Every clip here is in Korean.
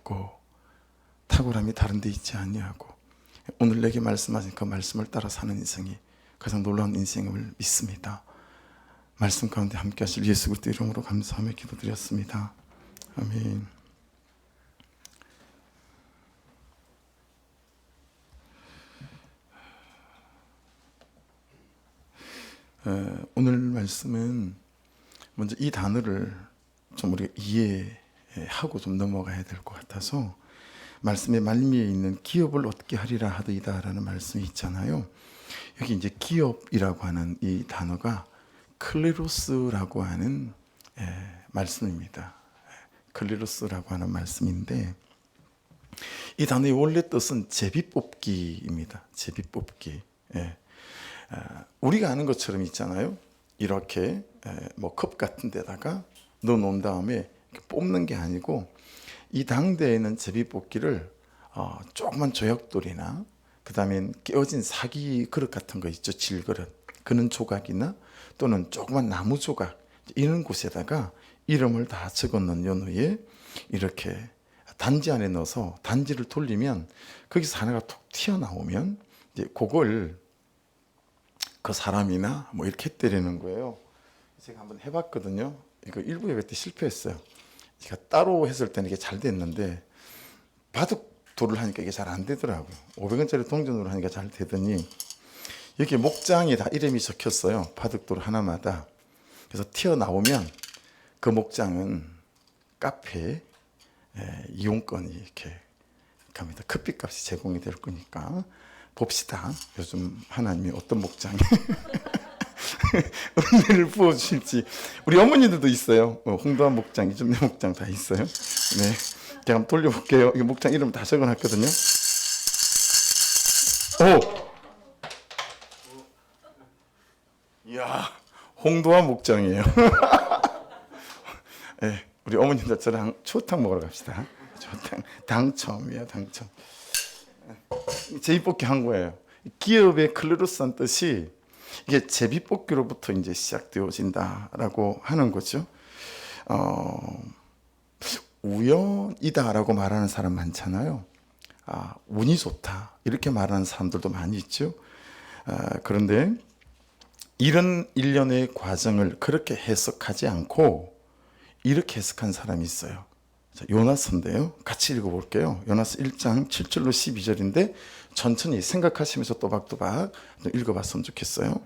없고 탁월함이 다른 데 있지 아니하고 오늘 내게 말씀하신 그 말씀을 따라 사는 인생이 가장 놀라운 인생임을 믿습니다. 말씀 가운데 함께 하실 예수 그리스도 이름으로 감사하며 기도드렸습니다. 아멘. 오늘 말씀은 먼저 이 단어를 좀 우리가 이해하고 좀 넘어가야 될 것 같아서 말씀의 말미에 있는 기업을 얻게 하리라 하더이다라는 말씀이 있잖아요. 여기 이제 기업이라고 하는 이 단어가 클레로스라고 하는 말씀입니다. 클레로스라고 하는 말씀인데 이 단어의 원래 뜻은 제비뽑기입니다. 제비뽑기. 우리가 아는 것처럼 있잖아요. 이렇게 뭐 컵 같은 데다가 넣어 놓은 다음에 뽑는 게 아니고 이 당대에는 제비뽑기를 조그만 조약돌이나 그 다음에 깨어진 사기 그릇 같은 거 있죠. 질그릇. 그런 조각이나 또는 조그만 나무 조각 이런 곳에다가 이름을 다 적어 놓은 연후에 이렇게 단지 안에 넣어서 단지를 돌리면 거기서 하나가 툭 튀어나오면 이제 그걸 그 사람이나 뭐 이렇게 때리는 거예요. 제가 한번 해봤거든요. 이거 일부 예배 때 실패했어요. 제가 따로 했을 때는 이게 잘 됐는데 바둑돌을 하니까 이게 잘 안 되더라고요. 500원짜리 동전으로 하니까 잘 되더니 여기 목장이 다 이름이 적혔어요. 바둑돌 하나마다. 그래서 튀어나오면 그 목장은 카페 이용권이 이렇게 갑니다. 커피값이 제공이 될 거니까 봅시다. 요즘 하나님이 어떤 목장에 은혜를 부어주실지. 우리 어머니들도 있어요. 홍도한 목장, 이준내 목장 다 있어요. 네, 제가 한번 돌려볼게요. 이 목장 이름 다 적어놨거든요. 오, 이야, 홍도한 목장이에요. 네, 우리 어머니들 저랑 추어탕 먹으러 갑시다. 추어탕 당첨이야, 당첨. 제비뽑기 한 거예요. 기업의 클레로스한 뜻이 이게 제비뽑기로부터 이제 시작되어진다라고 하는 거죠. 우연이다라고 말하는 사람 많잖아요. 운이 좋다 이렇게 말하는 사람들도 많이 있죠. 그런데 이런 일련의 과정을 그렇게 해석하지 않고 이렇게 해석한 사람이 있어요. 요나서인데요. 같이 읽어볼게요. 요나서 1장 7절로 12절인데 천천히 생각하시면서 또박또박 읽어봤으면 좋겠어요.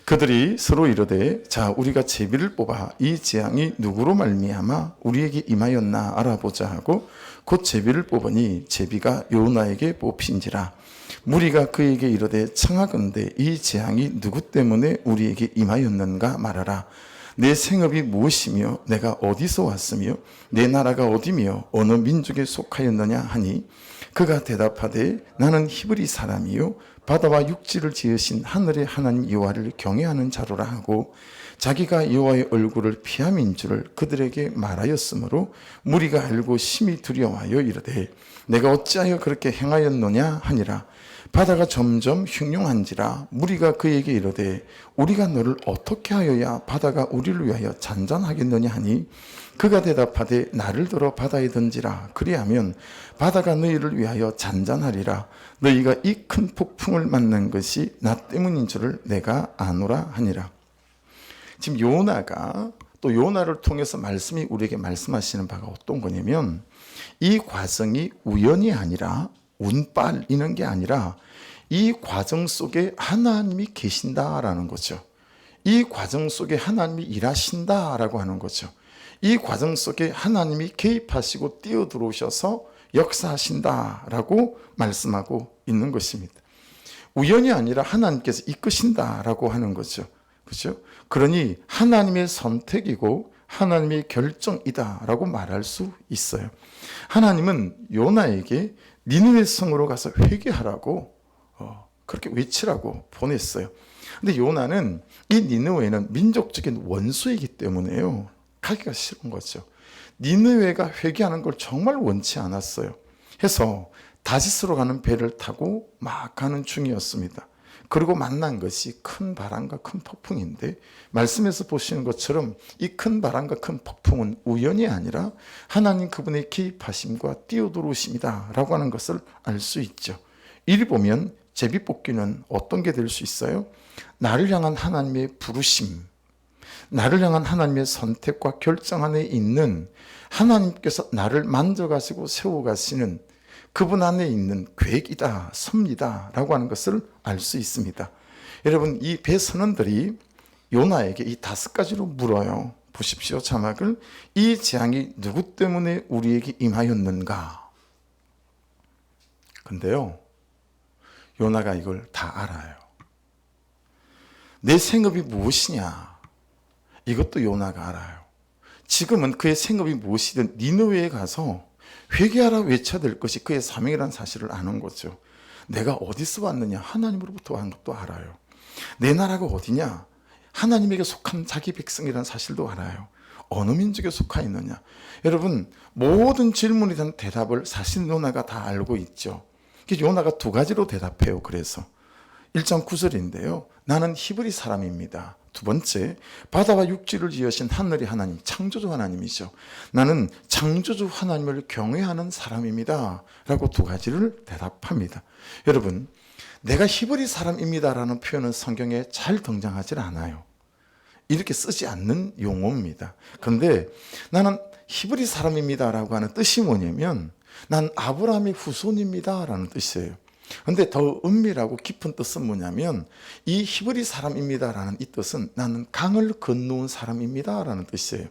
그들이 서로 이르되 자 우리가 제비를 뽑아 이 재앙이 누구로 말미암아 우리에게 임하였나 알아보자 하고 곧 제비를 뽑으니 제비가 요나에게 뽑힌지라. 무리가 그에게 이르되 청하건대 이 재앙이 누구 때문에 우리에게 임하였는가 말하라. 내 생업이 무엇이며 내가 어디서 왔으며 내 나라가 어디며 어느 민족에 속하였느냐 하니 그가 대답하되 나는 히브리 사람이요 바다와 육지를 지으신 하늘의 하나님 여호와를 경외하는 자로라 하고 자기가 여호와의 얼굴을 피함인 줄을 그들에게 말하였으므로 무리가 알고 심히 두려워하여 이르되 내가 어찌하여 그렇게 행하였느냐 하니라. 바다가 점점 흉흉한지라. 무리가 그에게 이르되 우리가 너를 어떻게 하여야 바다가 우리를 위하여 잔잔하겠느냐 하니 그가 대답하되 나를 들어 바다에 던지라. 그리하면 바다가 너희를 위하여 잔잔하리라. 너희가 이 큰 폭풍을 맞는 것이 나 때문인 줄을 내가 아노라 하니라. 지금 요나가 또 요나를 통해서 말씀이 우리에게 말씀하시는 바가 어떤 거냐면 이 과정이 우연이 아니라 운빨이는 게 아니라 이 과정 속에 하나님이 계신다라는 거죠. 이 과정 속에 하나님이 일하신다라고 하는 거죠. 이 과정 속에 하나님이 개입하시고 뛰어들어오셔서 역사하신다라고 말씀하고 있는 것입니다. 우연이 아니라 하나님께서 이끄신다라고 하는 거죠. 그렇죠? 그러니 하나님의 선택이고 하나님의 결정이다라고 말할 수 있어요. 하나님은 요나에게 니느웨 성으로 가서 회개하라고 그렇게 외치라고 보냈어요. 근데 요나는 이 니느웨는 민족적인 원수이기 때문에요. 가기가 싫은 거죠. 니느웨가 회개하는 걸 정말 원치 않았어요. 해서 다시스로 가는 배를 타고 막 가는 중이었습니다. 그리고 만난 것이 큰 바람과 큰 폭풍인데, 말씀에서 보시는 것처럼 이 큰 바람과 큰 폭풍은 우연이 아니라 하나님 그분의 개입하심과 뛰어들어오심이다 라고 하는 것을 알 수 있죠. 이리 보면 제비뽑기는 어떤 게 될 수 있어요? 나를 향한 하나님의 부르심, 나를 향한 하나님의 선택과 결정 안에 있는, 하나님께서 나를 만져가시고 세워가시는 그분 안에 있는 계획이다, 섭니다 라고 하는 것을 알 수 있습니다. 여러분, 이 배 선원들이 요나에게 이 5가지로 물어요. 보십시오, 자막을. 이 재앙이 누구 때문에 우리에게 임하였는가? 근데요, 요나가 이걸 다 알아요. 내 생업이 무엇이냐? 이것도 요나가 알아요. 지금은 그의 생업이 무엇이든 니느웨에 가서 회개하라 외쳐야 될 것이 그의 사명이라는 사실을 아는 거죠. 내가 어디서 왔느냐? 하나님으로부터 온 것도 알아요. 내 나라가 어디냐? 하나님에게 속한 자기 백성이라는 사실도 알아요. 어느 민족에 속하 있느냐? 여러분, 모든 질문에 대한 대답을 사실 요나가 다 알고 있죠. 요나가 2가지로 대답해요. 그래서 1장 9절인데요. 나는 히브리 사람입니다. 2번째, 바다와 육지를 지으신 하늘의 하나님, 창조주 하나님이죠. 나는 창조주 하나님을 경외하는 사람입니다 라고 2가지를 대답합니다. 여러분, 내가 히브리 사람입니다라는 표현은 성경에 잘 등장하지 않아요. 이렇게 쓰지 않는 용어입니다. 그런데 나는 히브리 사람입니다라고 하는 뜻이 뭐냐면, 난 아브라함의 후손입니다라는 뜻이에요. 그런데 더 은밀하고 깊은 뜻은 뭐냐면, 이 히브리 사람입니다라는 이 뜻은 나는 강을 건너온 사람입니다라는 뜻이에요.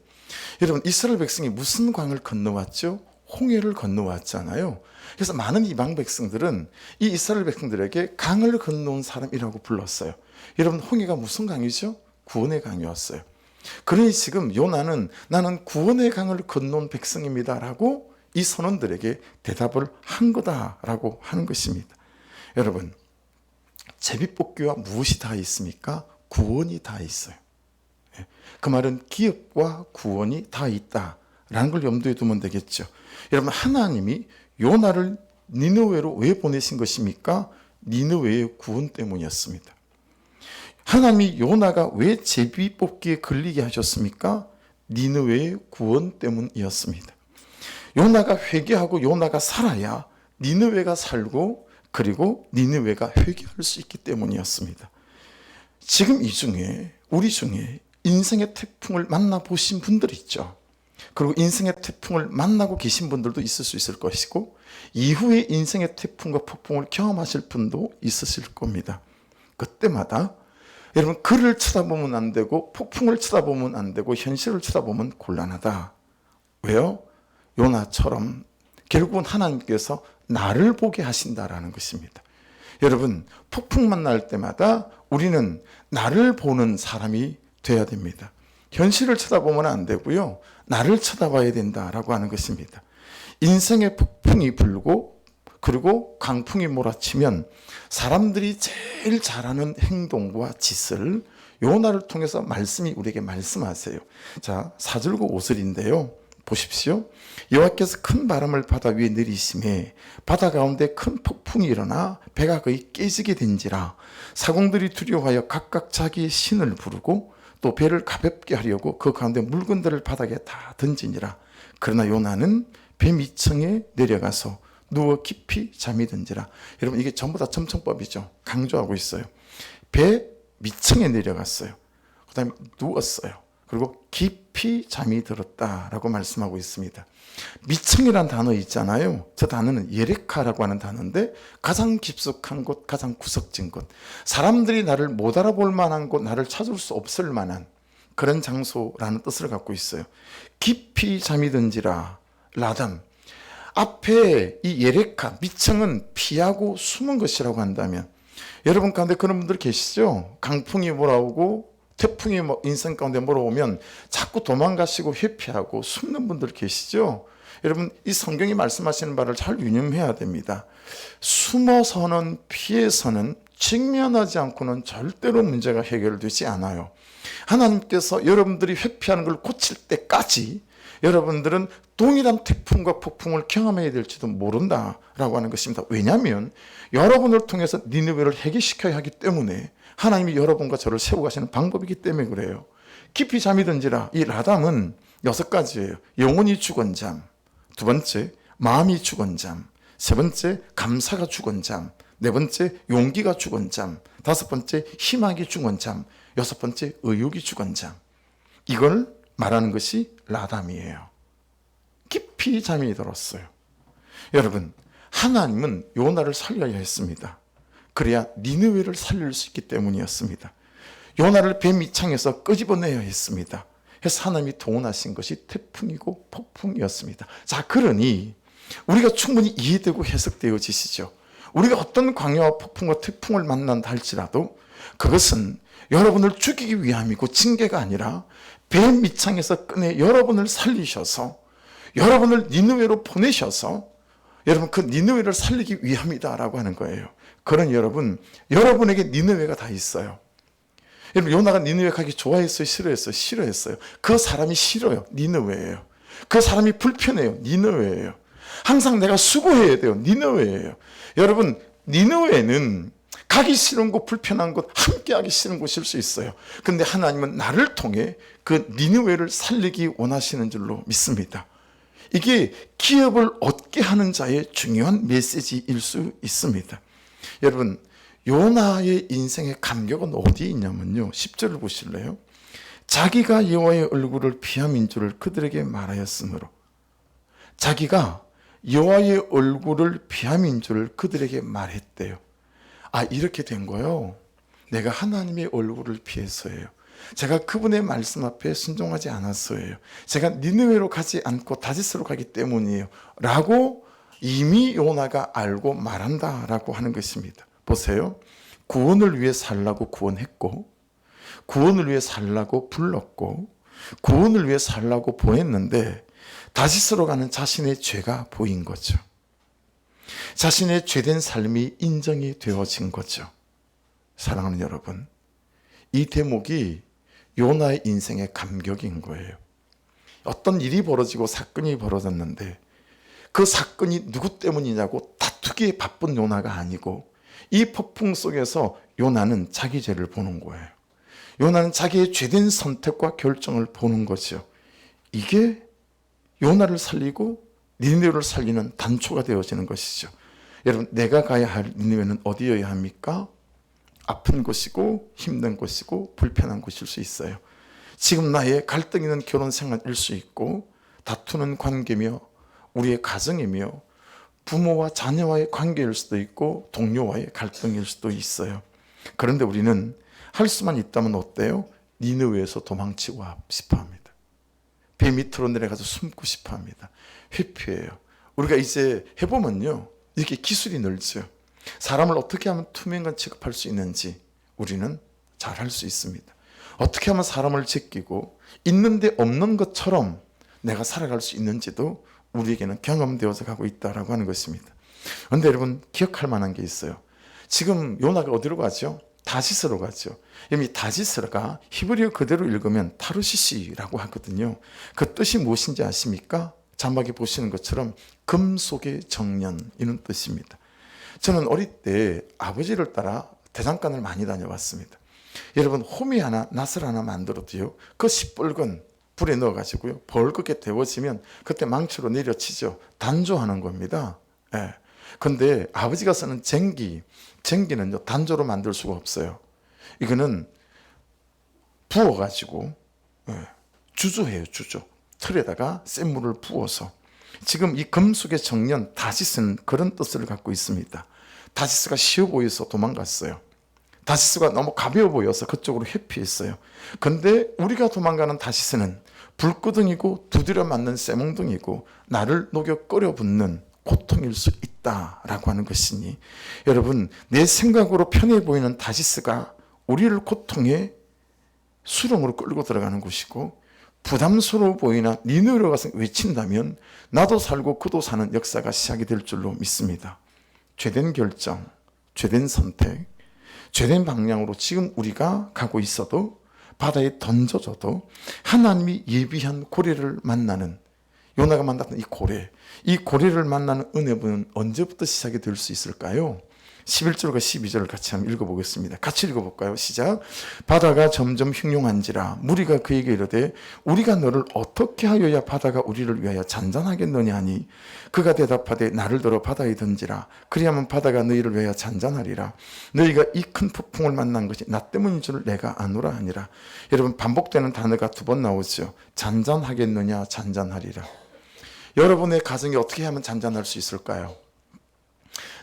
여러분, 이스라엘 백성이 무슨 강을 건너왔죠? 홍해를 건너왔잖아요. 그래서 많은 이방 백성들은 이 이스라엘 백성들에게 강을 건너온 사람이라고 불렀어요. 여러분, 홍해가 무슨 강이죠? 구원의 강이었어요. 그러니 지금 요나는 나는 구원의 강을 건너온 백성입니다라고 이 선원들에게 대답을 한 거다라고 하는 것입니다. 여러분, 제비뽑기와 무엇이 다 있습니까? 구원이 다 있어요. 그 말은 기업과 구원이 다 있다라는 걸 염두에 두면 되겠죠. 여러분, 하나님이 요나를 니느웨로 왜 보내신 것입니까? 니느웨의 구원 때문이었습니다. 하나님이 요나가 왜 제비뽑기에 걸리게 하셨습니까? 니느웨의 구원 때문이었습니다. 요나가 회개하고 요나가 살아야 니느웨가 살고, 그리고 니느웨가 회개할 수 있기 때문이었습니다. 지금 이 중에, 우리 중에 인생의 태풍을 만나보신 분들 있죠. 그리고 인생의 태풍을 만나고 계신 분들도 있을 수 있을 것이고, 이후에 인생의 태풍과 폭풍을 경험하실 분도 있으실 겁니다. 그때마다 여러분, 그를 쳐다보면 안 되고 폭풍을 쳐다보면 안 되고 현실을 쳐다보면 곤란하다. 왜요? 요나처럼 결국은 하나님께서 나를 보게 하신다라는 것입니다. 여러분, 폭풍 만날 때마다 우리는 나를 보는 사람이 돼야 됩니다. 현실을 쳐다보면 안 되고요, 나를 쳐다봐야 된다라고 하는 것입니다. 인생의 폭풍이 불고, 그리고 강풍이 몰아치면 사람들이 제일 잘하는 행동과 짓을 요나를 통해서 말씀이 우리에게 말씀하세요. 자, 4절과 5절인데요. 보십시오. 여호와께서 큰 바람을 바다 위에 내리심에 바다 가운데 큰 폭풍이 일어나 배가 거의 깨지게 된지라. 사공들이 두려워하여 각각 자기의 신을 부르고 또 배를 가볍게 하려고 그 가운데 물건들을 바닥에 다 던지니라. 그러나 요나는 배 밑층에 내려가서 누워 깊이 잠이 든지라. 여러분, 이게 전부 다 점성법이죠. 강조하고 있어요. 배 밑층에 내려갔어요. 그 다음에 누웠어요. 그리고 깊이 잠이 들었다라고 말씀하고 있습니다. 밑층이라는 단어 있잖아요. 저 단어는 예레카라고 하는 단어인데, 가장 깊숙한 곳, 가장 구석진 곳, 사람들이 나를 못 알아볼 만한 곳, 나를 찾을 수 없을 만한 그런 장소라는 뜻을 갖고 있어요. 깊이 잠이 든지라. 라담, 앞에 이 예레카, 밑층은 피하고 숨은 것이라고 한다면, 여러분 가운데 그런 분들 계시죠? 강풍이 몰아오고 태풍이 인생 가운데 몰아오면 자꾸 도망가시고 회피하고 숨는 분들 계시죠? 여러분, 이 성경이 말씀하시는 바를 잘 유념해야 됩니다. 숨어서는, 피해서는, 직면하지 않고는 절대로 문제가 해결되지 않아요. 하나님께서 여러분들이 회피하는 걸 고칠 때까지 여러분들은 동일한 태풍과 폭풍을 경험해야 될지도 모른다라고 하는 것입니다. 왜냐하면 여러분을 통해서 니느웨를 해결시켜야 하기 때문에 하나님이 여러분과 저를 세우고 가시는 방법이기 때문에 그래요. 깊이 잠이 든지라. 이 라담은 6가지예요. 영혼이 죽은 잠, 두 번째 마음이 죽은 잠, 세 번째 감사가 죽은 잠, 네 번째 용기가 죽은 잠, 다섯 번째 희망이 죽은 잠, 여섯 번째 의욕이 죽은 잠. 이걸 말하는 것이 라담이에요. 깊이 잠이 들었어요. 여러분, 하나님은 요나를 살려야 했습니다. 그래야 니느웨를 살릴 수 있기 때문이었습니다. 요나를 뱀 밑창에서 끄집어내야 했습니다. 그래서 하나님이 동원하신 것이 태풍이고 폭풍이었습니다. 자, 그러니 우리가 충분히 이해되고 해석되어지시죠. 우리가 어떤 광야와 폭풍과 태풍을 만난다 할지라도 그것은 여러분을 죽이기 위함이고 징계가 아니라 뱀 밑창에서 꺼내 여러분을 살리셔서 여러분을 니느웨로 보내셔서 여러분 그 니느웨를 살리기 위함이다라고 하는 거예요. 그러니 여러분에게 니느웨가 다 있어요. 여러분, 요나가 니느웨 가기 좋아했어요? 싫어했어요? 싫어했어요. 그 사람이 싫어요. 니느웨예요. 그 사람이 불편해요. 니느웨예요. 항상 내가 수고해야 돼요. 니느웨예요. 여러분, 니느웨는 가기 싫은 곳, 불편한 곳, 함께하기 싫은 곳일 수 있어요. 근데 하나님은 나를 통해 그 니느웨를 살리기 원하시는 줄로 믿습니다. 이게 기업을 얻게 하는 자의 중요한 메시지일 수 있습니다. 여러분, 요나의 인생의 감격은 어디에 있냐면요, 10절을 보실래요? 자기가 여호와의 얼굴을 피함인 줄을 그들에게 말하였으므로, 자기가 여호와의 얼굴을 피함인 줄을 그들에게 말했대요. 아, 이렇게 된 거요. 내가 하나님의 얼굴을 피해서예요. 제가 그분의 말씀 앞에 순종하지 않았어요. 제가 니느웨로 가지 않고 다시스로 가기 때문이에요. 라고 이미 요나가 알고 말한다라고 하는 것입니다. 보세요. 구원을 위해 살라고 구원했고, 구원을 위해 살라고 불렀고, 구원을 위해 살라고 보냈는데 다시스로 가는 자신의 죄가 보인 거죠. 자신의 죄된 삶이 인정이 되어진 거죠. 사랑하는 여러분, 이 대목이 요나의 인생의 감격인 거예요. 어떤 일이 벌어지고 사건이 벌어졌는데 그 사건이 누구 때문이냐고 다투기에 바쁜 요나가 아니고 이 폭풍 속에서 요나는 자기 죄를 보는 거예요. 요나는 자기의 죄된 선택과 결정을 보는 거죠. 이게 요나를 살리고 니느웨를 살리는 단초가 되어지는 것이죠. 여러분, 내가 가야 할 니느웨는 어디여야 합니까? 아픈 곳이고 힘든 곳이고 불편한 곳일 수 있어요. 지금 나의 갈등 있는 결혼 생활일 수 있고 다투는 관계며 우리의 가정이며 부모와 자녀와의 관계일 수도 있고 동료와의 갈등일 수도 있어요. 그런데 우리는 할 수만 있다면 어때요? 니느웨에서 도망치고 싶어 합니다. 배 밑으로 내려가서 숨고 싶어 합니다. 회피해요. 우리가 이제 해보면요, 이렇게 기술이 늘죠. 사람을 어떻게 하면 투명한 취급할 수 있는지 우리는 잘 할 수 있습니다. 어떻게 하면 사람을 제끼고 있는데 없는 것처럼 내가 살아갈 수 있는지도 우리에게는 경험되어서 가고 있다라고 하는 것입니다. 그런데 여러분, 기억할 만한 게 있어요. 지금 요나가 어디로 가죠? 다시스로 가죠. 이미 다시스가 히브리어 그대로 읽으면 타르시시라고 하거든요. 그 뜻이 무엇인지 아십니까? 자막에 보시는 것처럼 금속의 정년, 이런 뜻입니다. 저는 어릴 때 아버지를 따라 대장간을 많이 다녀왔습니다. 여러분, 호미 하나, 낫을 하나 만들어도요, 그 시뻘건 불에 넣어가지고요, 벌겋게 데워지면 그때 망치로 내려치죠. 단조하는 겁니다. 예. 근데 아버지가 쓰는 쟁기는요, 단조로 만들 수가 없어요. 이거는 부어가지고, 주조해요, 주조. 틀에다가 센 물을 부어서. 지금 이 금속의 정년, 다시스는 그런 뜻을 갖고 있습니다. 다시스가 쉬워 보여서 도망갔어요. 다시스가 너무 가벼워 보여서 그쪽으로 회피했어요. 근데 우리가 도망가는 다시스는 불구덩이고 두드려 맞는 쇠몽둥이고 나를 녹여 끓여 붓는 고통일 수 있다라고 하는 것이니, 여러분, 내 생각으로 편해 보이는 다시스가 우리를 고통의 수렁으로 끌고 들어가는 곳이고, 부담스러워 보이나 니느웨로 가서 외친다면 나도 살고 그도 사는 역사가 시작이 될 줄로 믿습니다. 죄된 결정, 죄된 선택, 죄된 방향으로 지금 우리가 가고 있어도, 바다에 던져져도 하나님이 예비한 고래를 만나는 요나가 만났던 이 고래를 만나는 은혜는 언제부터 시작이 될 수 있을까요? 11절과 12절을 같이 한번 읽어보겠습니다. 같이 읽어볼까요? 시작. 바다가 점점 흉흉한지라 무리가 그에게 이르되 우리가 너를 어떻게 하여야 바다가 우리를 위하여 잔잔하겠느냐 하니 그가 대답하되 나를 들어 바다에 던지라 그리하면 바다가 너희를 위하여 잔잔하리라. 너희가 이 큰 폭풍을 만난 것이 나 때문인 줄 내가 아노라 하니라. 여러분, 반복되는 단어가 2번 나오죠. 잔잔하겠느냐, 잔잔하리라. 여러분의 가정이 어떻게 하면 잔잔할 수 있을까요?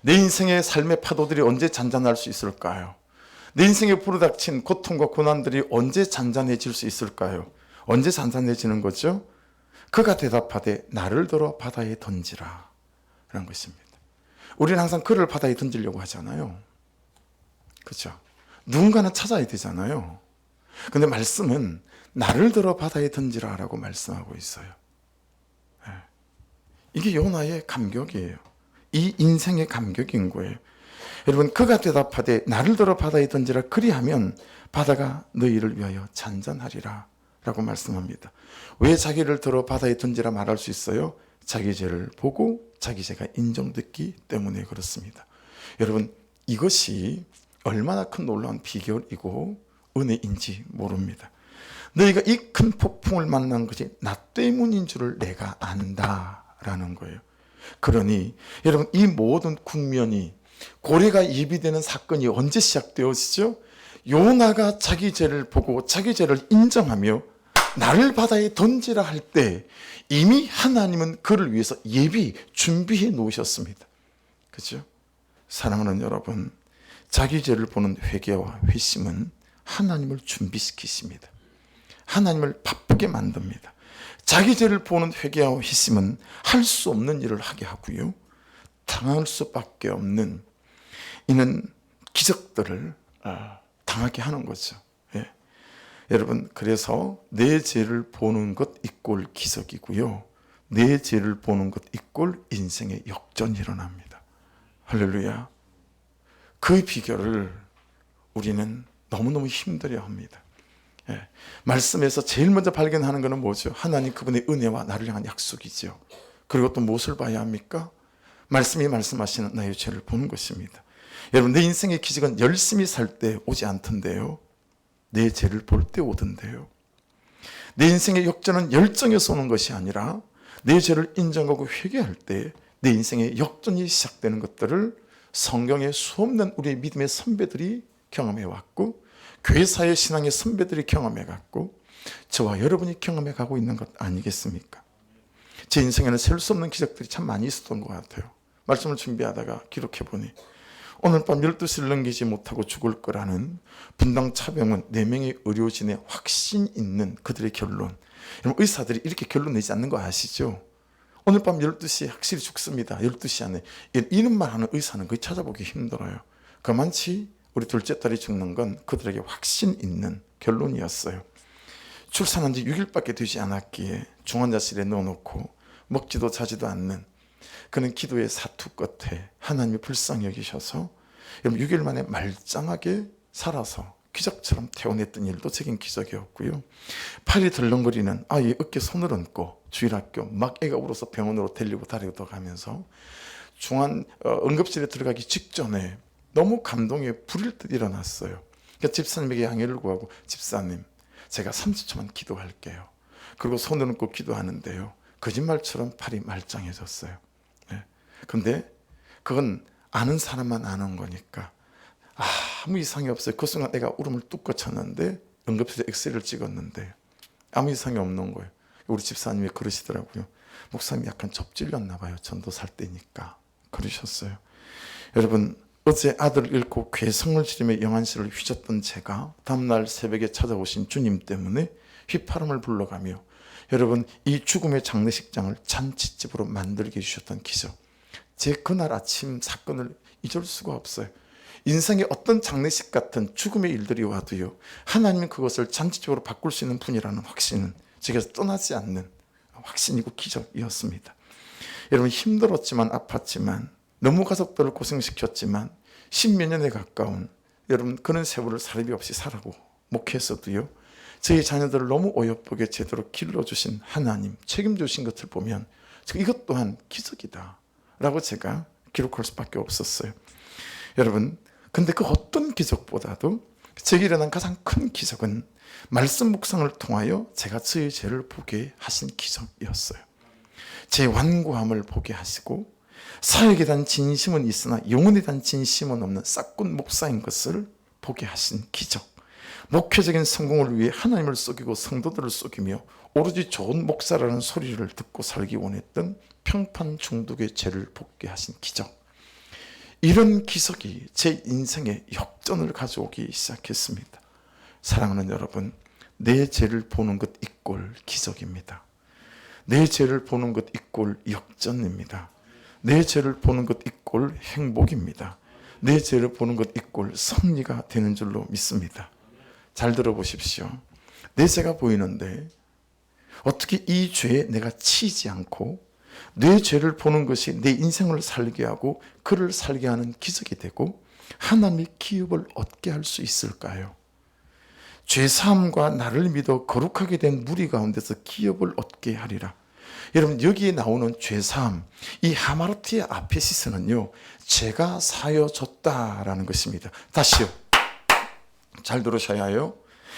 내 인생의 삶의 파도들이 언제 잔잔할 수 있을까요? 내 인생에 불어닥친 고통과 고난들이 언제 잔잔해질 수 있을까요? 언제 잔잔해지는 거죠? 그가 대답하되 나를 들어 바다에 던지라 라는 것입니다. 우리는 항상 그를 바다에 던지려고 하잖아요. 그렇죠? 누군가는 찾아야 되잖아요. 근데 말씀은 나를 들어 바다에 던지라 라고 말씀하고 있어요. 이게 요나의 감격이에요. 이 인생의 감격인 거예요. 여러분, 그가 대답하되 나를 들어 바다에 던지라 그리하면 바다가 너희를 위하여 잔잔하리라 라고 말씀합니다. 왜 자기를 들어 바다에 던지라 말할 수 있어요? 자기 죄를 보고 자기 죄가 인정됐기 때문에 그렇습니다. 여러분, 이것이 얼마나 큰 놀라운 비결이고 은혜인지 모릅니다. 너희가 이 큰 폭풍을 만난 것이 나 때문인 줄을 내가 안다라는 거예요. 그러니 여러분, 이 모든 국면이 고래가 예비되는 사건이 언제 시작되었죠? 요나가 자기 죄를 보고 자기 죄를 인정하며 나를 바다에 던지라 할 때 이미 하나님은 그를 위해서 예비 준비해 놓으셨습니다. 그렇죠? 사랑하는 여러분, 자기 죄를 보는 회개와 회심은 하나님을 준비시키십니다. 하나님을 바쁘게 만듭니다. 자기 죄를 보는 회개와 회심은 할 수 없는 일을 하게 하고요, 당할 수밖에 없는 이는 기적들을 당하게 하는 거죠. 예. 여러분, 그래서 내 죄를 보는 것 이꼴 기적이고요, 내 죄를 보는 것 이꼴 인생의 역전이 일어납니다. 할렐루야. 그 비결을 우리는 너무너무 힘들어 합니다. 예. 말씀에서 제일 먼저 발견하는 것은 뭐죠? 하나님 그분의 은혜와 나를 향한 약속이죠. 그리고 또 무엇을 봐야 합니까? 말씀이 말씀하시는 나의 죄를 보는 것입니다. 여러분, 내 인생의 기적은 열심히 살 때 오지 않던데요, 내 죄를 볼 때 오던데요. 내 인생의 역전은 열정에서 오는 것이 아니라 내 죄를 인정하고 회개할 때 내 인생의 역전이 시작되는 것들을 성경에 수없는 우리의 믿음의 선배들이 경험해 왔고, 교회사의 신앙의 선배들이 경험해 갔고, 저와 여러분이 경험해 가고 있는 것 아니겠습니까? 제 인생에는 셀 수 없는 기적들이 참 많이 있었던 것 같아요. 말씀을 준비하다가 기록해 보니 오늘 밤 12시를 넘기지 못하고 죽을 거라는 분당 차병원 4명의 의료진의 확신 있는 그들의 결론. 여러분, 의사들이 이렇게 결론 내지 않는 거 아시죠? 오늘 밤 12시에 확실히 죽습니다. 12시 안에. 이름만 하는 의사는 거의 찾아보기 힘들어요. 그만치 우리 둘째 딸이 죽는 건 그들에게 확신 있는 결론이었어요. 출산한 지 6일밖에 되지 않았기에 중환자실에 넣어놓고 먹지도 자지도 않는 그는 기도의 사투 끝에 하나님이 불쌍히 여기셔서 6일 만에 말짱하게 살아서 기적처럼 퇴원했던 일도 제겐 기적이었고요. 팔이 덜렁거리는 아이 어깨 손을 얹고 주일학교 막 애가 울어서 병원으로 데리고 다리고 가면서 응급실에 들어가기 직전에 너무 감동에 불일 듯 일어났어요. 그러니까 집사님에게 양해를 구하고, 집사님, 제가 30초만 기도할게요. 그리고 손을 얹고 기도하는데요, 거짓말처럼 팔이 말짱해졌어요. 네. 근데 그건 아는 사람만 아는 거니까 아무 이상이 없어요. 그 순간 내가 울음을 뚝 거쳤는데 응급실에 엑스레이를 찍었는데 아무 이상이 없는 거예요. 우리 집사님이 그러시더라고요. 목사님이 약간 접질렸나 봐요. 전도 살 때니까. 그러셨어요. 여러분, 어제 아들을 잃고 괴성을 지르며 영안실을 휘젓던 제가 다음날 새벽에 찾아오신 주님 때문에 휘파람을 불러가며 여러분, 이 죽음의 장례식장을 잔치집으로 만들게 해주셨던 기적. 제 그날 아침 사건을 잊을 수가 없어요. 인생의 어떤 장례식 같은 죽음의 일들이 와도요, 하나님은 그것을 잔치집으로 바꿀 수 있는 분이라는 확신은 제게서 떠나지 않는 확신이고 기적이었습니다. 여러분, 힘들었지만 아팠지만 너무 가족들을 고생시켰지만 10몇 년에 가까운 여러분 그런 세월을 사례비 없이 살아고 목회에서도요, 저희 자녀들을 너무 어여쁘게 제대로 길러주신 하나님, 책임주신 것을 보면 이것 또한 기적이다 라고 제가 기록할 수밖에 없었어요. 여러분, 근데 그 어떤 기적보다도 제게 일어난 가장 큰 기적은 말씀 묵상을 통하여 제가 저의 죄를 보게 하신 기적이었어요. 제 완고함을 보게 하시고 사역에 대한 진심은 있으나 영혼에 대한 진심은 없는 싹군 목사인 것을 보게 하신 기적. 목회적인 성공을 위해 하나님을 속이고 성도들을 속이며 오로지 좋은 목사라는 소리를 듣고 살기 원했던 평판 중독의 죄를 벗게 하신 기적. 이런 기적이 제 인생에 역전을 가져오기 시작했습니다. 사랑하는 여러분, 내 죄를 보는 것 이꼴 기적입니다. 내 죄를 보는 것 이꼴 역전입니다. 내 죄를 보는 것 이꼴 행복입니다. 내 죄를 보는 것 이꼴 승리가 되는 줄로 믿습니다. 잘 들어보십시오. 내 죄가 보이는데 어떻게 이 죄에 내가 치지 않고 내 죄를 보는 것이 내 인생을 살게 하고 그를 살게 하는 기적이 되고 하나님의 기업을 얻게 할 수 있을까요? 죄사함과 나를 믿어 거룩하게 된 무리 가운데서 기업을 얻게 하리라. 여러분, 여기에 나오는 죄사함, 이 하마르티아 아페시스는요, 죄가 사여졌다라는 것입니다. 다시요, 잘 들으셔야 해요.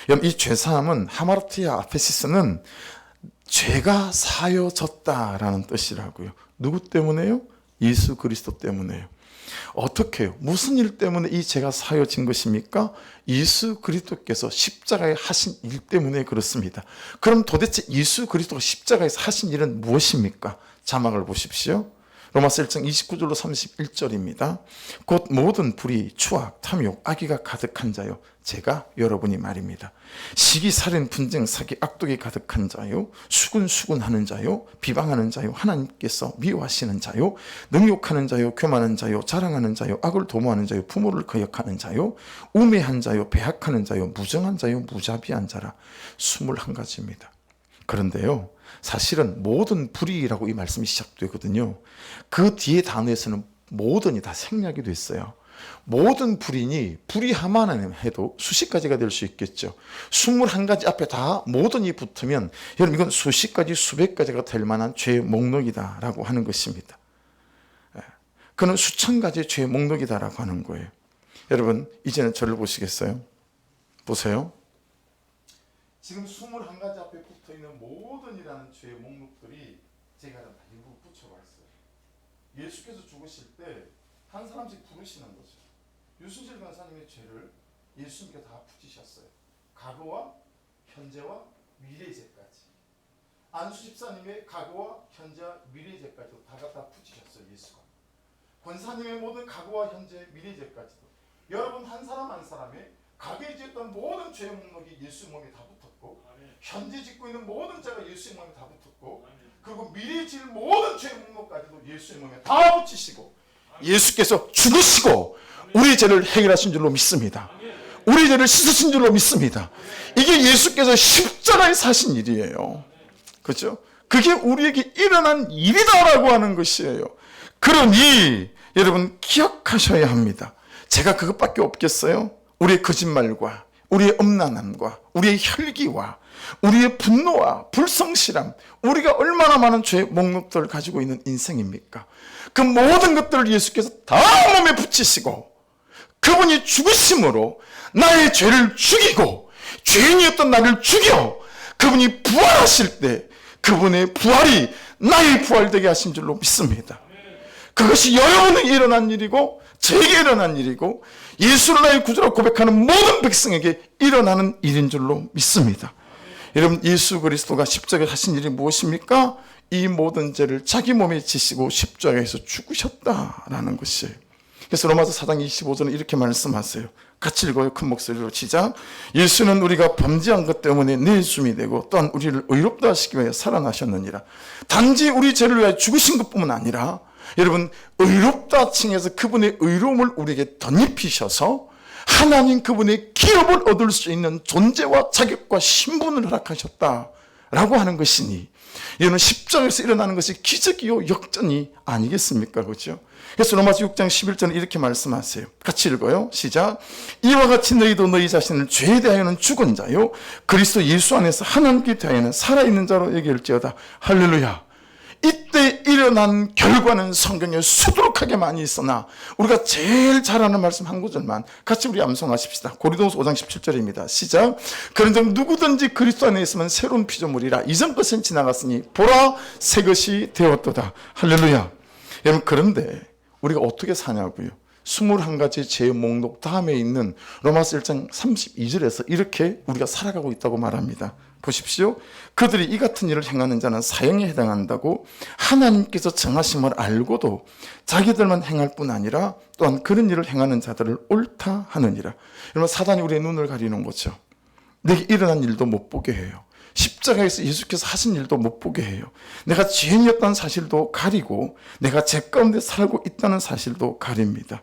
여러분, 이 죄사함은 하마르티아 아페시스는 죄가 사여졌다라는 뜻이라고요. 누구 때문에요? 예수 그리스도 때문에요. 어떻게 해요? 무슨 일 때문에 이 죄가 사여진 것입니까? 예수 그리스도께서 십자가에 하신 일 때문에 그렇습니다. 그럼 도대체 예수 그리스도가 십자가에서 하신 일은 무엇입니까? 자막을 보십시오. 로마서 1장 29절로 31절입니다. 곧 모든 불의, 추악, 탐욕, 악의가 가득한 자요, 제가 여러분이 말입니다. 시기, 살인, 분쟁, 사기, 악독이 가득한 자요, 수군수군하는 자요, 비방하는 자요, 하나님께서 미워하시는 자요, 능욕하는 자요, 교만한 자요, 자랑하는 자요, 악을 도모하는 자요, 부모를 거역하는 자요, 우매한 자요, 배학하는 자요, 무정한 자요, 무자비한 자라. 21가지입니다. 그런데요, 사실은 모든 불의라고 이 말씀이 시작되거든요. 그 뒤에 단어에서는 모든이 다 생략이 됐어요. 모든 불인이 불의하만 해도 수십 가지가 될 수 있겠죠. 21가지 앞에 다 모든이 붙으면 여러분, 이건 수십 가지 수백 가지가 될 만한 죄의 목록이다라고 하는 것입니다. 그는 수천 가지의 죄의 목록이다라고 하는 거예요. 여러분, 이제는 저를 보시겠어요? 보세요. 지금 21가지 앞에 붙어있는 모든이라는 죄의 목록들이 제가 다 일부 붙여봤어요. 예수께서 죽으실 때 한 사람씩 부르시는 거죠. 유순실 권사님의 죄를 예수님께 다 붙이셨어요. 과거와 현재와 미래의 죄까지. 안수 집사님의 과거와 현재와 미래의 죄까지도 다 붙이셨어요. 예수가. 권사님의 모든 과거와 현재 미래의 죄까지도. 여러분, 한 사람 한 사람의 과거에 지었던 모든 죄의 목록이 예수의 몸에 다 붙었고, 현재 짓고 있는 모든 죄가 예수의 몸에 다 붙었고, 그리고 미래에 지을 모든 죄의 목록까지도 예수의 몸에 다 붙이시고, 예수께서 죽으시고 우리의 죄를 해결하신 줄로 믿습니다. 우리의 죄를 씻으신 줄로 믿습니다. 이게 예수께서 십자가에서 하신 일이에요. 그렇죠? 그게 우리에게 일어난 일이다라고 하는 것이에요. 그러니 여러분, 기억하셔야 합니다. 제가 그것밖에 없겠어요? 우리의 거짓말과 우리의 엄란함과 우리의 혈기와 우리의 분노와 불성실함, 우리가 얼마나 많은 죄의 목록들을 가지고 있는 인생입니까? 그 모든 것들을 예수께서 다 몸에 붙이시고 그분이 죽으심으로 나의 죄를 죽이고 죄인이었던 나를 죽여 그분이 부활하실 때 그분의 부활이 나의 부활되게 하신 줄로 믿습니다. 그것이 여러분에게 일어난 일이고 저에게 일어난 일이고 예수를 나의 구주로 고백하는 모든 백성에게 일어나는 일인 줄로 믿습니다. 여러분, 예수 그리스도가 십자가에 하신 일이 무엇입니까? 이 모든 죄를 자기 몸에 지시고 십자가에서 죽으셨다라는 것이에요. 그래서 로마서 4장 25절은 이렇게 말씀하세요. 같이 읽어요. 큰 목소리로 시작. 예수는 우리가 범죄한 것 때문에 내숨이 되고 또한 우리를 의롭다 하시기 위해 살아나셨느니라. 단지 우리 죄를 위하여 죽으신 것뿐만 아니라 여러분, 의롭다 칭해서 그분의 의로움을 우리에게 덧입히셔서 하나님 그분의 기업을 얻을 수 있는 존재와 자격과 신분을 허락하셨다 라고 하는 것이니 이는 십자가에서 일어나는 것이 기적이요 역전이 아니겠습니까? 그렇죠? 그래서 로마서 6장 11절에 이렇게 말씀하세요. 같이 읽어요. 시작. 이와 같이 너희도 너희 자신을 죄에 대하여는 죽은 자요 그리스도 예수 안에서 하나님께 대하여는 살아있는 자로 여길지어다. 할렐루야. 이때 일어난 결과는 성경에 수두룩하게 많이 있으나 우리가 제일 잘 아는 말씀 한 구절만 같이 우리 암송하십시다. 고린도후서 5장 17절입니다. 시작. 그런즉 누구든지 그리스도 안에 있으면 새로운 피조물이라 이전 것은 지나갔으니 보라 새 것이 되었도다. 할렐루야. 여러분 그런데 우리가 어떻게 사냐고요. 21가지 죄의 목록 다음에 있는 로마서 1장 32절에서 이렇게 우리가 살아가고 있다고 말합니다. 보십시오. 그들이 이 같은 일을 행하는 자는 사형에 해당한다고 하나님께서 정하심을 알고도 자기들만 행할 뿐 아니라 또한 그런 일을 행하는 자들을 옳다 하느니라. 여러분 사단이 우리의 눈을 가리는 거죠. 내게 일어난 일도 못 보게 해요. 십자가에서 예수께서 하신 일도 못 보게 해요. 내가 죄인이었다는 사실도 가리고 내가 죄 가운데 살고 있다는 사실도 가립니다.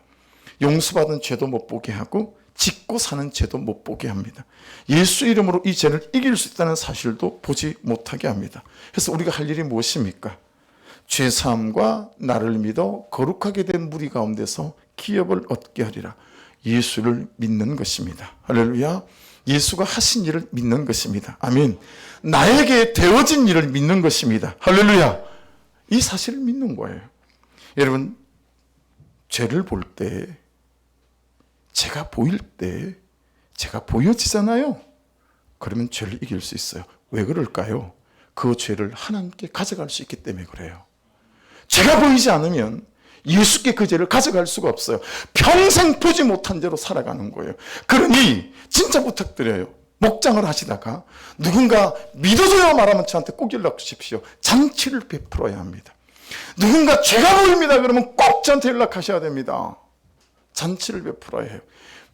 용서받은 죄도 못 보게 하고 짓고 사는 죄도 못 보게 합니다. 예수 이름으로 이 죄를 이길 수 있다는 사실도 보지 못하게 합니다. 그래서 우리가 할 일이 무엇입니까? 죄사함과 나를 믿어 거룩하게 된 무리 가운데서 기업을 얻게 하리라. 예수를 믿는 것입니다. 할렐루야. 예수가 하신 일을 믿는 것입니다. 아멘. 나에게 되어진 일을 믿는 것입니다. 할렐루야. 이 사실을 믿는 거예요. 여러분 죄를 볼 때 죄가 보일 때 죄가 보여지잖아요. 그러면 죄를 이길 수 있어요. 왜 그럴까요? 그 죄를 하나님께 가져갈 수 있기 때문에 그래요. 죄가 보이지 않으면 예수께 그 죄를 가져갈 수가 없어요. 평생 보지 못한 죄로 살아가는 거예요. 그러니 진짜 부탁드려요. 목장을 하시다가 누군가 믿어줘야 말하면 저한테 꼭 연락 주십시오. 잔치를 베풀어야 합니다. 누군가 죄가 보입니다 그러면 꼭 저한테 연락하셔야 됩니다. 잔치를 베풀어야 해요.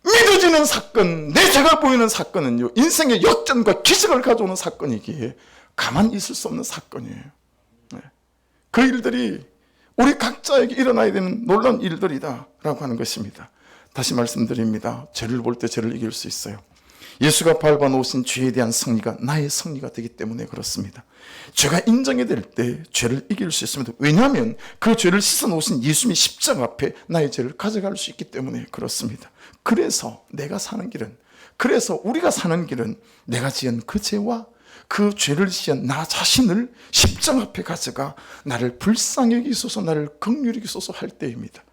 믿어지는 사건, 내 죄가 보이는 사건은요 인생의 역전과 기적을 가져오는 사건이기에 가만히 있을 수 없는 사건이에요. 그 일들이 우리 각자에게 일어나야 되는 놀라운 일들이다 라고 하는 것입니다. 다시 말씀드립니다. 죄를 볼 때 죄를 이길 수 있어요. 예수가 밟아놓으신 죄에 대한 승리가 나의 승리가 되기 때문에 그렇습니다. 죄가 인정이 될 때 죄를 이길 수 있습니다. 왜냐하면 그 죄를 씻어놓으신 예수님이 십자가 앞에 나의 죄를 가져갈 수 있기 때문에 그렇습니다. 그래서 내가 사는 길은, 그래서 우리가 사는 길은 내가 지은 그 죄와 그 죄를 지은 나 자신을 십자가 앞에 가져가 나를 불쌍히 여기소서, 나를 긍휼히 여기소서 할 때입니다.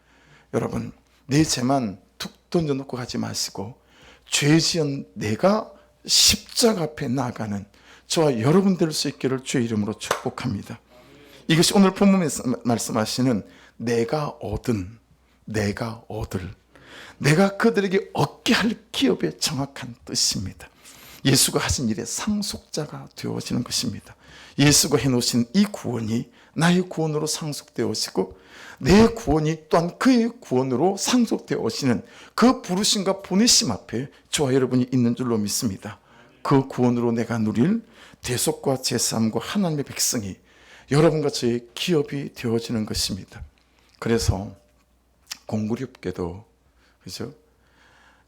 여러분 내 죄만 툭 던져놓고 가지 마시고 죄 지은 내가 십자가 앞에 나아가는 저와 여러분 될 수 있기를 주의 이름으로 축복합니다. 이것이 오늘 본문에서 말씀하시는 내가 얻은, 내가 얻을, 내가 그들에게 얻게 할 기업의 정확한 뜻입니다. 예수가 하신 일의 상속자가 되어지는 것입니다. 예수가 해놓으신 이 구원이 나의 구원으로 상속되어지고 내 구원이 또한 그의 구원으로 상속되어지는 그 부르심과 보내심 앞에 저와 여러분이 있는 줄로 믿습니다. 그 구원으로 내가 누릴 대속과 제사함과 하나님의 백성이 여러분과 저의 기업이 되어지는 것입니다. 그래서 공구롭게도 그죠?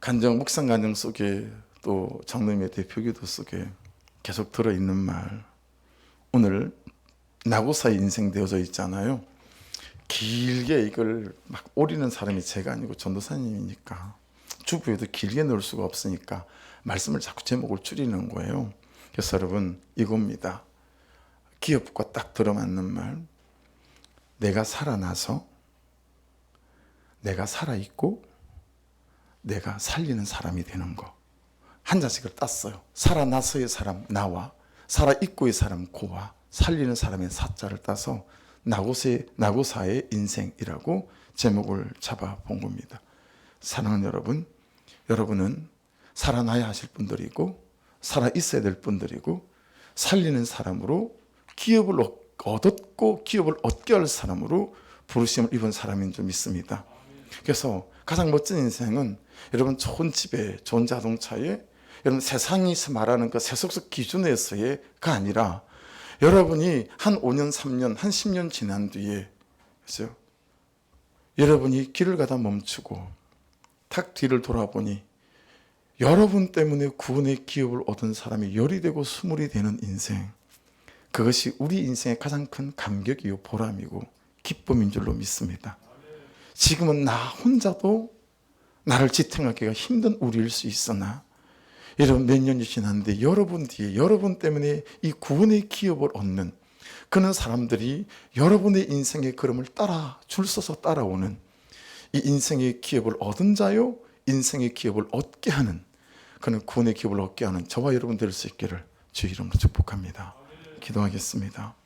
간정 묵상 간정 속에 또 장로님의 대표기도 속에 계속 들어있는 말, 오늘 나고사의 인생 되어져 있잖아요. 길게 이걸 막 오리는 사람이 제가 아니고 전도사님이니까 주부에도 길게 넣을 수가 없으니까 말씀을 자꾸 제목을 줄이는 거예요. 그래서 여러분 이겁니다. 기업과 딱 들어맞는 말, 내가 살아나서 내가 살아있고 내가 살리는 사람이 되는 거. 한 자식을 땄어요. 살아나서의 사람 나와, 살아있고의 사람 고와, 살리는 사람의 사자를 따서 나고사의 인생이라고 제목을 잡아본 겁니다. 사랑하는 여러분, 여러분은 살아나야 하실 분들이고 살아있어야 될 분들이고 살리는 사람으로 기업을 얻었고 기업을 얻게 할 사람으로 부르심을 입은 사람인 줄 믿습니다. 그래서 가장 멋진 인생은 여러분 좋은 집에 좋은 자동차에 여러분 세상에서 말하는 그 세속적 기준에서의가 아니라 여러분이 한 5년, 3년, 한 10년 지난 뒤에 그렇죠? 여러분이 길을 가다 멈추고 탁 뒤를 돌아보니 여러분 때문에 구원의 기업을 얻은 사람이 열이 되고 스물이 되는 인생, 그것이 우리 인생의 가장 큰 감격이요 보람이고 기쁨인 줄로 믿습니다. 지금은 나 혼자도 나를 지탱하기가 힘든 우리일 수 있으나 여러분 몇 년이 지났는데 여러분 뒤에 여러분 때문에 이 구원의 기업을 얻는 그런 사람들이 여러분의 인생의 걸음을 따라 줄 서서 따라오는 이 인생의 기업을 얻은 자요 인생의 기업을 얻게 하는 그런 구원의 기업을 얻게 하는 저와 여러분 될 수 있기를 주의 이름으로 축복합니다. 기도하겠습니다.